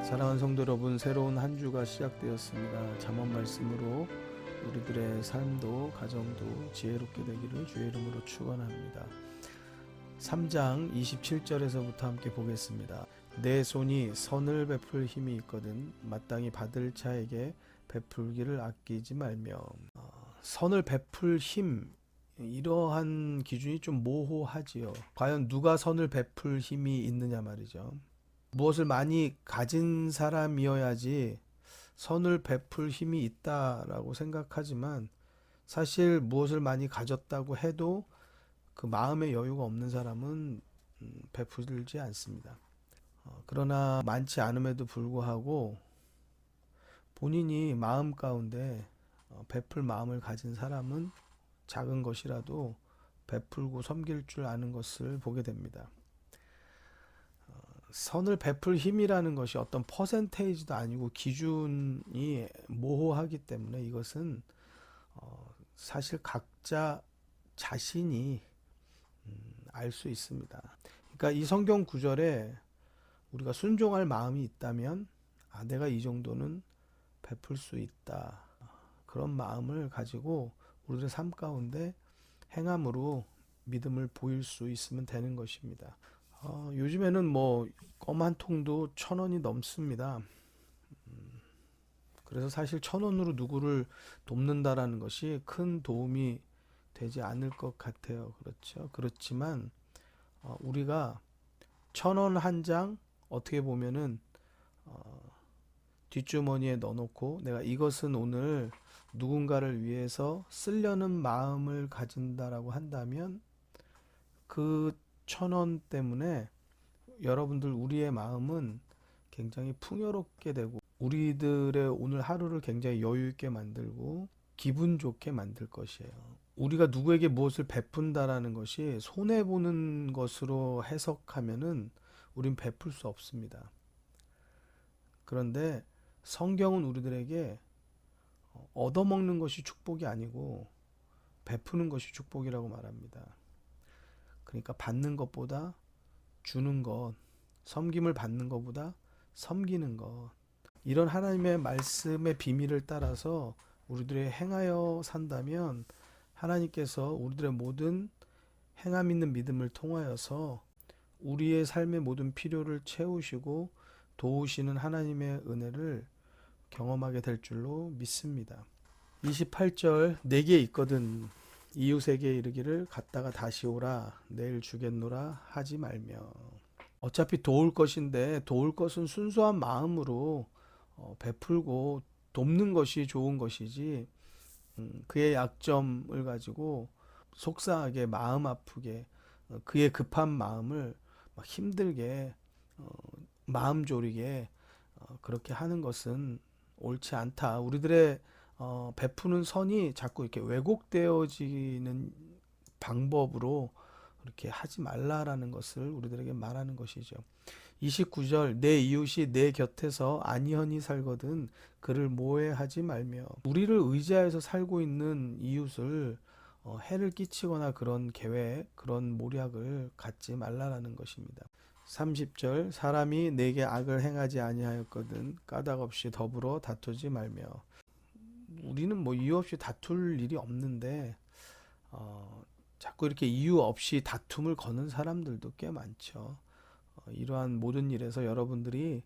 사랑하는 성도 여러분, 새로운 한 주가 시작되었습니다. 잠언 말씀으로 우리들의 삶도 가정도 지혜롭게 되기를 주의 이름으로 축원합니다. 3장 27절에서부터 함께 보겠습니다. 내 손이 선을 베풀 힘이 있거든 마땅히 받을 자에게 베풀기를 아끼지 말며. 선을 베풀 힘, 이러한 기준이 좀 모호하지요. 과연 누가 선을 베풀 힘이 있느냐 말이죠. 무엇을 많이 가진 사람이어야지 선을 베풀 힘이 있다라고 생각하지만, 사실 무엇을 많이 가졌다고 해도 그 마음의 여유가 없는 사람은 베풀지 않습니다. 그러나 많지 않음에도 불구하고 본인이 마음 가운데 베풀 마음을 가진 사람은 작은 것이라도 베풀고 섬길 줄 아는 것을 보게 됩니다. 선을 베풀 힘이라는 것이 어떤 퍼센테이지도 아니고 기준이 모호하기 때문에 이것은 사실 각자 자신이 알 수 있습니다. 그러니까 이 성경 구절에 우리가 순종할 마음이 있다면, 내가 이 정도는 베풀 수 있다, 그런 마음을 가지고 우리의 삶 가운데 행함으로 믿음을 보일 수 있으면 되는 것입니다. 요즘에는 뭐 껌 한 통도 1,000원이 넘습니다. 그래서 사실 1,000원으로 누구를 돕는다라는 것이 큰 도움이 되지 않을 것 같아요. 그렇죠. 그렇지만 우리가 1,000원 한 장 어떻게 보면은 뒷주머니에 넣어놓고 내가 이것은 오늘 누군가를 위해서 쓰려는 마음을 가진다라고 한다면, 그 1,000원 때문에 여러분들, 우리의 마음은 굉장히 풍요롭게 되고 우리들의 오늘 하루를 굉장히 여유 있게 만들고 기분 좋게 만들 것이에요. 우리가 누구에게 무엇을 베푼다라는 것이 손해 보는 것으로 해석하면은 우린 베풀 수 없습니다. 그런데 성경은 우리들에게 얻어먹는 것이 축복이 아니고 베푸는 것이 축복이라고 말합니다. 그러니까 받는 것보다 주는 것, 섬김을 받는 것보다 섬기는 것, 이런 하나님의 말씀의 비밀을 따라서 우리들이 행하여 산다면 하나님께서 우리들의 모든 행함 있는 믿음을 통하여서 우리의 삶의 모든 필요를 채우시고 도우시는 하나님의 은혜를 경험하게 될 줄로 믿습니다. 28절, 내게 있거든 이웃에게 이르기를 갔다가 다시 오라 내일 주겠노라 하지 말며. 어차피 도울 것인데 도울 것은 순수한 마음으로 베풀고 돕는 것이 좋은 것이지, 그의 약점을 가지고 속상하게 마음 아프게 그의 급한 마음을 막 힘들게 마음 졸이게 그렇게 하는 것은 옳지 않다. 우리들의 베푸는 선이 자꾸 이렇게 왜곡되어지는 방법으로 그렇게 하지 말라라는 것을 우리들에게 말하는 것이죠. 29절, 내 이웃이 내 곁에서 안연히 살거든 그를 모해하지 말며. 우리를 의지하여서 살고 있는 이웃을 해를 끼치거나 그런 계획, 그런 모략을 갖지 말라라는 것입니다. 30절, 사람이 내게 악을 행하지 아니하였거든 까닭 없이 더불어 다투지 말며. 우리는 뭐 이유 없이 다툴 일이 없는데 자꾸 이렇게 이유 없이 다툼을 거는 사람들도 꽤 많죠. 이러한 모든 일에서 여러분들이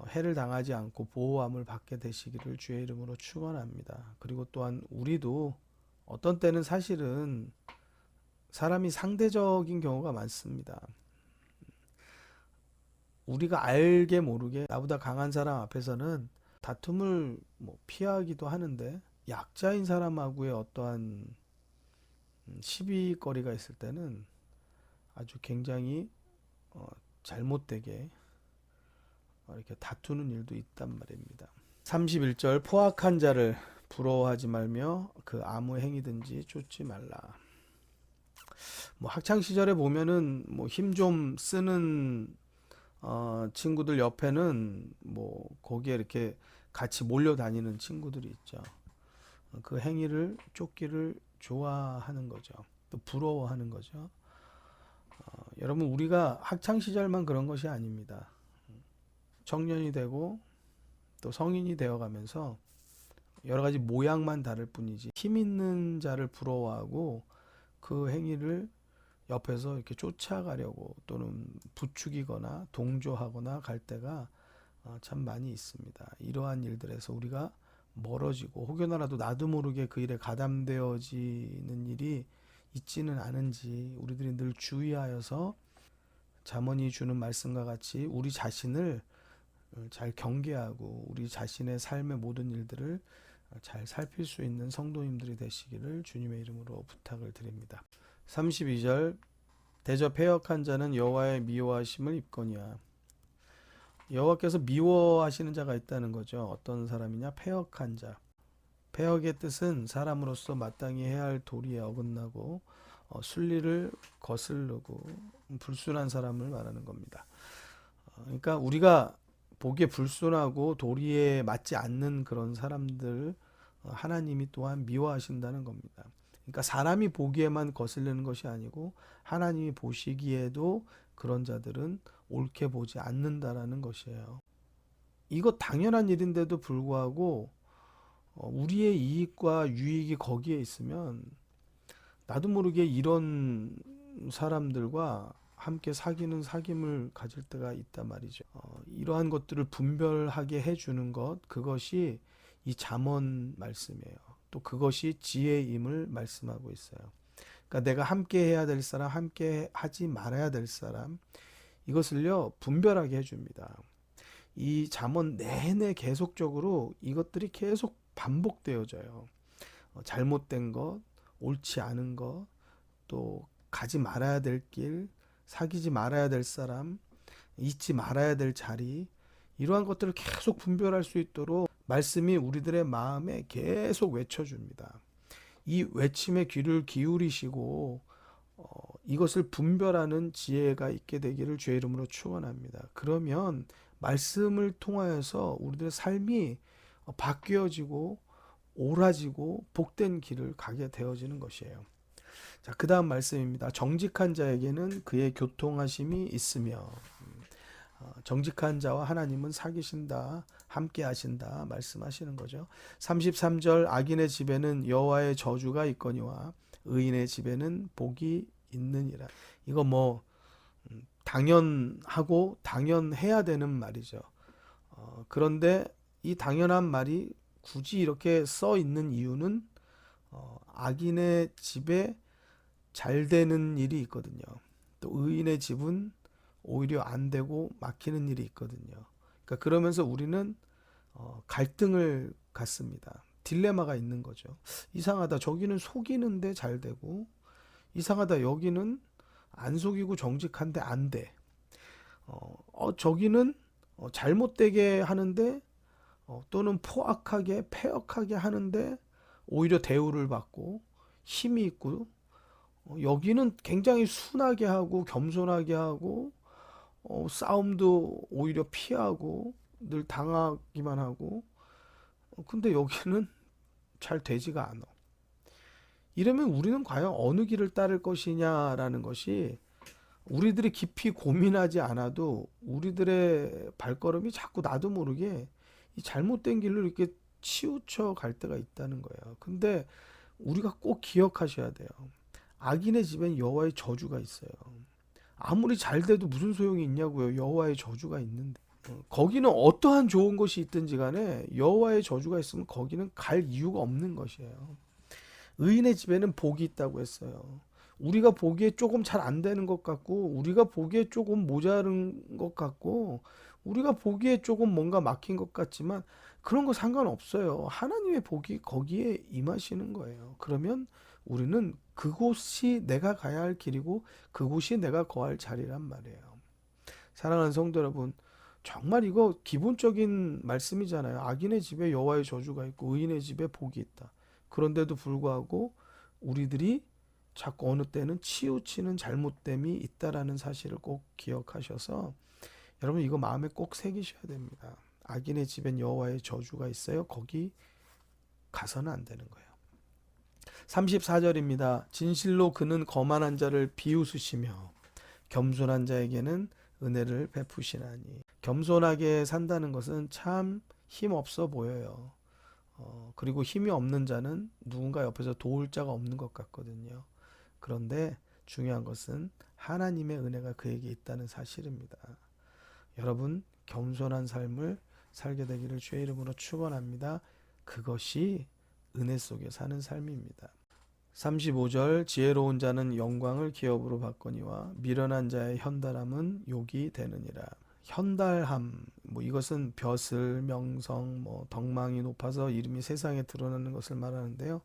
해를 당하지 않고 보호함을 받게 되시기를 주의 이름으로 축원합니다. 그리고 또한 우리도 어떤 때는 사실은 사람이 상대적인 경우가 많습니다. 우리가 알게 모르게 나보다 강한 사람 앞에서는 다툼을 뭐 피하기도 하는데, 약자인 사람하고의 어떠한 시비거리가 있을 때는 아주 굉장히 잘못되게 이렇게 다투는 일도 있단 말입니다. 31절, 포악한 자를 부러워하지 말며 그 아무 행위든지 쫓지 말라. 뭐 학창 시절에 보면은 뭐 힘 좀 쓰는 친구들 옆에는 뭐 거기에 이렇게 같이 몰려다니는 친구들이 있죠. 그 행위를 쫓기를 좋아하는 거죠. 또 부러워하는 거죠. 여러분, 우리가 학창 시절만 그런 것이 아닙니다. 청년이 되고 또 성인이 되어가면서 여러 가지 모양만 다를 뿐이지 힘 있는 자를 부러워하고 그 행위를 옆에서 이렇게 쫓아가려고 또는 부추기거나 동조하거나 갈 때가 참 많이 있습니다. 이러한 일들에서 우리가 멀어지고 혹여나라도 나도 모르게 그 일에 가담되어지는 일이 있지는 않은지 우리들이 늘 주의하여서 잠언이 주는 말씀과 같이 우리 자신을 잘 경계하고 우리 자신의 삶의 모든 일들을 잘 살필 수 있는 성도님들이 되시기를 주님의 이름으로 부탁을 드립니다. 32절 대저 패역한 자는 여호와의 미워하심을 입거니와. 여호와께서 미워하시는 자가 있다는 거죠. 어떤 사람이냐? 패역한 자. 패역의 뜻은 사람으로서 마땅히 해야 할 도리에 어긋나고 순리를 거스르고 불순한 사람을 말하는 겁니다. 그러니까 우리가 보기에 불순하고 도리에 맞지 않는 그런 사람들 하나님이 또한 미워하신다는 겁니다. 그러니까 사람이 보기에만 거슬리는 것이 아니고 하나님이 보시기에도 그런 자들은 옳게 보지 않는다라는 것이에요. 이거 당연한 일인데도 불구하고 우리의 이익과 유익이 거기에 있으면 나도 모르게 이런 사람들과 함께 사귀는 사귐을 가질 때가 있단 말이죠. 이러한 것들을 분별하게 해주는 것, 그것이 이 잠언 말씀이에요. 또 그것이 지혜임을 말씀하고 있어요. 그러니까 내가 함께 해야 될 사람, 함께 하지 말아야 될 사람, 이것을요 분별하게 해줍니다. 이 잠언 내내 계속적으로 이것들이 계속 반복되어져요. 잘못된 것, 옳지 않은 것, 또 가지 말아야 될 길, 사귀지 말아야 될 사람, 잊지 말아야 될 자리, 이러한 것들을 계속 분별할 수 있도록 말씀이 우리들의 마음에 계속 외쳐줍니다. 이 외침에 귀를 기울이시고 이것을 분별하는 지혜가 있게 되기를 주의 이름으로 축원합니다. 그러면 말씀을 통하여서 우리들의 삶이 바뀌어지고 옳아지고 복된 길을 가게 되어지는 것이에요. 자, 그 다음 말씀입니다. 정직한 자에게는 그의 교통하심이 있으며. 정직한 자와 하나님은 사귀신다, 함께 하신다 말씀하시는 거죠. 33절 악인의 집에는 여호와의 저주가 있거니와 의인의 집에는 복이 있느니라. 이거 뭐 당연하고 당연해야 되는 말이죠. 그런데 이 당연한 말이 굳이 이렇게 써 있는 이유는 악인의 집에 잘 되는 일이 있거든요. 또 의인의 집은 오히려 안 되고 막히는 일이 있거든요. 그러니까 그러면서 우리는 갈등을 갖습니다. 딜레마가 있는 거죠. 이상하다. 저기는 속이는데 잘 되고, 이상하다. 여기는 안 속이고 정직한데 안 돼. 저기는 잘못되게 하는데 또는 포악하게 패역하게 하는데 오히려 대우를 받고 힘이 있고, 여기는 굉장히 순하게 하고 겸손하게 하고 싸움도 오히려 피하고 늘 당하기만 하고, 근데 여기는 잘 되지가 않아. 이러면 우리는 과연 어느 길을 따를 것이냐라는 것이 우리들이 깊이 고민하지 않아도 우리들의 발걸음이 자꾸 나도 모르게 이 잘못된 길로 이렇게 치우쳐 갈 때가 있다는 거예요. 근데 우리가 꼭 기억하셔야 돼요. 악인의 집엔 여호와의 저주가 있어요. 아무리 잘 돼도 무슨 소용이 있냐고요. 여호와의 저주가 있는데. 거기는 어떠한 좋은 것이 있든지 간에 여호와의 저주가 있으면 거기는 갈 이유가 없는 것이에요. 의인의 집에는 복이 있다고 했어요. 우리가 보기에 조금 잘 안 되는 것 같고, 우리가 보기에 조금 모자른 것 같고, 우리가 보기에 조금 뭔가 막힌 것 같지만 그런 거 상관없어요. 하나님의 복이 거기에 임하시는 거예요. 그러면 우리는 그곳이 내가 가야 할 길이고 그곳이 내가 거할 자리란 말이에요. 사랑하는 성도 여러분, 정말 이거 기본적인 말씀이잖아요. 악인의 집에 여호와의 저주가 있고 의인의 집에 복이 있다. 그런데도 불구하고 우리들이 자꾸 어느 때는 치우치는 잘못됨이 있다라는 사실을 꼭 기억하셔서 여러분 이거 마음에 꼭 새기셔야 됩니다. 악인의 집엔 여호와의 저주가 있어요. 거기 가서는 안 되는 거예요. 34절입니다. 진실로 그는 거만한 자를 비웃으시며 겸손한 자에게는 은혜를 베푸시나니. 겸손하게 산다는 것은 참 힘없어 보여요. 그리고 힘이 없는 자는 누군가 옆에서 도울 자가 없는 것 같거든요. 그런데 중요한 것은 하나님의 은혜가 그에게 있다는 사실입니다. 여러분, 겸손한 삶을 살게 되기를 주의 이름으로 축원합니다. 그것이 은혜 속에 사는 삶입니다. 35절 지혜로운 자는 영광을 기업으로 받거니와 미련한 자의 현달함은 욕이 되느니라. 현달함, 이것은 벼슬, 명성, 덕망이 높아서 이름이 세상에 드러나는 것을 말하는데요.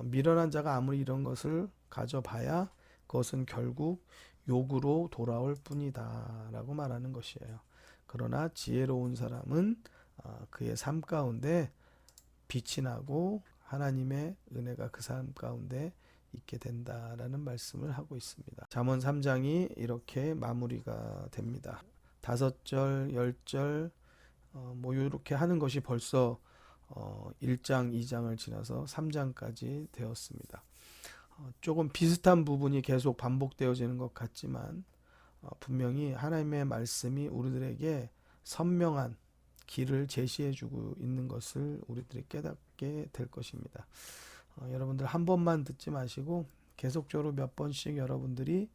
미련한 자가 아무리 이런 것을 가져봐야 그것은 결국 욕으로 돌아올 뿐이다 라고 말하는 것이에요. 그러나 지혜로운 사람은 그의 삶 가운데 빛이 나고 하나님의 은혜가 그 삶 가운데 있게 된다라는 말씀을 하고 있습니다. 잠언 3장이 이렇게 마무리가 됩니다. 5절, 10절 이렇게 하는 것이 벌써 1장, 2장을 지나서 3장까지 되었습니다. 조금 비슷한 부분이 계속 반복되어지는 것 같지만 분명히 하나님의 말씀이 우리들에게 선명한 길을 제시해주고 있는 것을 우리들이 깨닫게 될 것입니다. 여러분들 한 번만 듣지 마시고 계속적으로 몇 번씩 여러분들이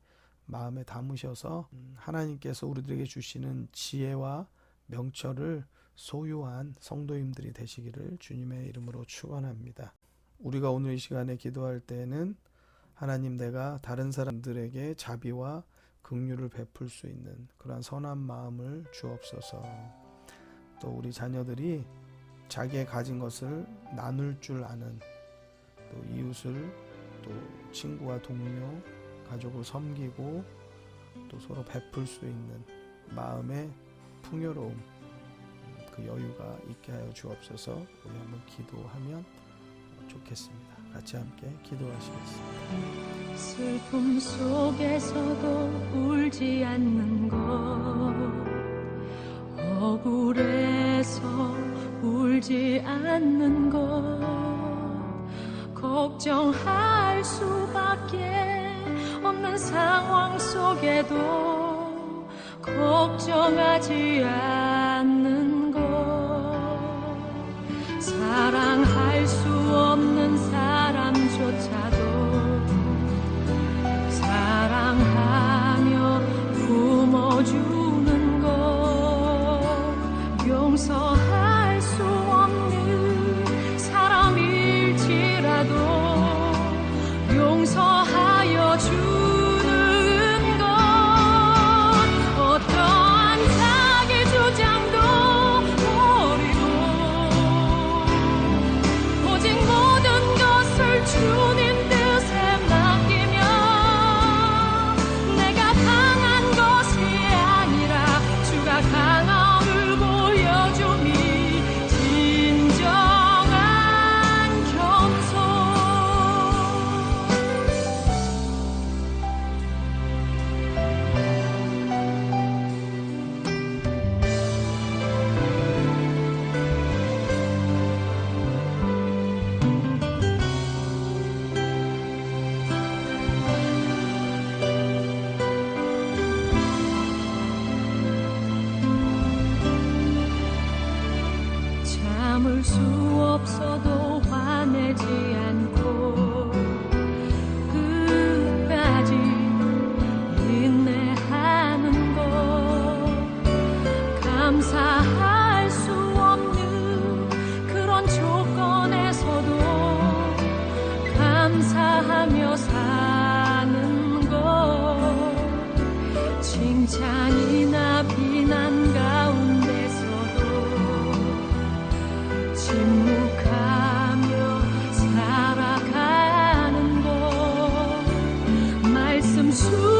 마음에 담으셔서 하나님께서 우리들에게 주시는 지혜와 명철을 소유한 성도님들이 되시기를 주님의 이름으로 축원합니다. 우리가 오늘 이 시간에 기도할 때에는 하나님, 내가 다른 사람들에게 자비와 긍휼을 베풀 수 있는 그러한 선한 마음을 주옵소서. 또 우리 자녀들이 자기의 가진 것을 나눌 줄 아는, 또 이웃을, 또 친구와 동료, 가족을 섬기고 또 서로 베풀 수 있는 마음의 풍요로움, 그 여유가 있게 하여 주옵소서. 우리 한번 기도하면 좋겠습니다. 같이 함께 기도하시겠습니다. 슬픔 속에서도 울지 않는 것, 억울해서 울지 않는 것, 걱정할 수밖에 없는 상황 속에도 걱정하지 않는 것, 사랑할 수 없는 사람조차도 사랑하며 품어주는 것, 용서할 수 없는 사람일지라도 용서하여 주는 것, 어떠한 자기 주장도 버리고 오직 모든 것을 주님 뜻에 맡기며 내가 강한 것이 아니라 주가 강함을 보여주니 진정한 겸손. 참을 수 없어도 화내지 않고 끝까지 인내하는 것, 감사할 수 없는 그런 조건에서도 감사하며 사는 것, 칭찬이나 비난 가운데서도 침묵하며 살아가는 것, 말씀 수